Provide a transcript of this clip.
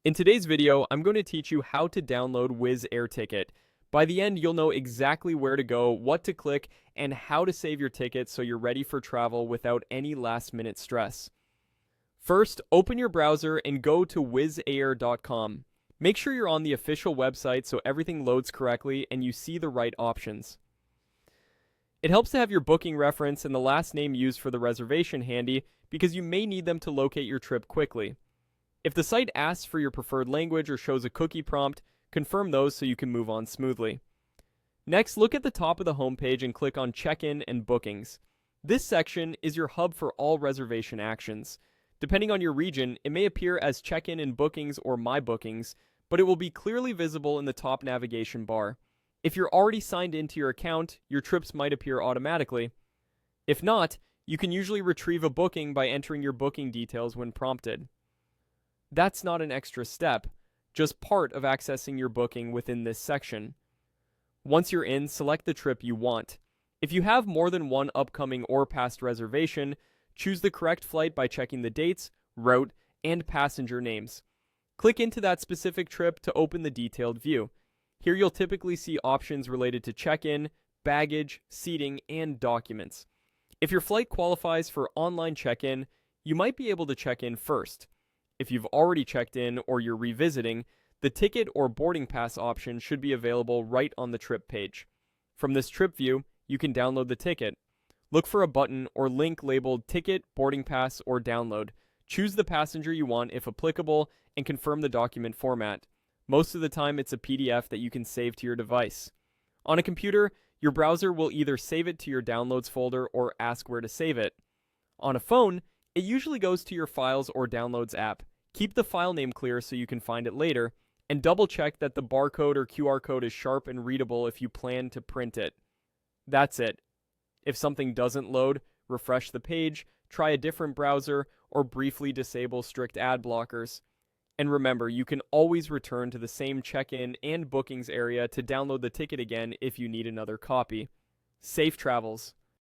In today's video, I'm going to teach you how to download Wizz Air Ticket. By the end, you'll know exactly where to go, what to click, and how to save your ticket so you're ready for travel without any last-minute stress. First, open your browser and go to wizzair.com. Make sure you're on the official website so everything loads correctly and you see the right options. It helps to have your booking reference and the last name used for the reservation handy because you may need them to locate your trip quickly. If the site asks for your preferred language or shows a cookie prompt, confirm those so you can move on smoothly. Next, look at the top of the homepage and click on Check-in and Bookings. This section is your hub for all reservation actions. Depending on your region, it may appear as Check-in and Bookings or My Bookings, but it will be clearly visible in the top navigation bar. If you're already signed into your account, your trips might appear automatically. If not, you can usually retrieve a booking by entering your booking details when prompted. That's not an extra step, just part of accessing your booking within this section. Once you're in, select the trip you want. If you have more than one upcoming or past reservation, choose the correct flight by checking the dates, route, and passenger names. Click into that specific trip to open the detailed view. Here you'll typically see options related to check-in, baggage, seating, and documents. If your flight qualifies for online check-in, you might be able to check in first. If you've already checked in or you're revisiting, the ticket or boarding pass option should be available right on the trip page. From this trip view, you can download the ticket. Look for a button or link labeled Ticket, Boarding Pass, or Download. Choose the passenger you want if applicable and confirm the document format. Most of the time it's a PDF that you can save to your device. On a computer, your browser will either save it to your Downloads folder or ask where to save it. On a phone, it usually goes to your Files or Downloads app. Keep the file name clear so you can find it later, and double check that the barcode or QR code is sharp and readable if you plan to print it. That's it. If something doesn't load, refresh the page, try a different browser, or briefly disable strict ad blockers. And remember, you can always return to the same check-in and bookings area to download the ticket again if you need another copy. Safe travels.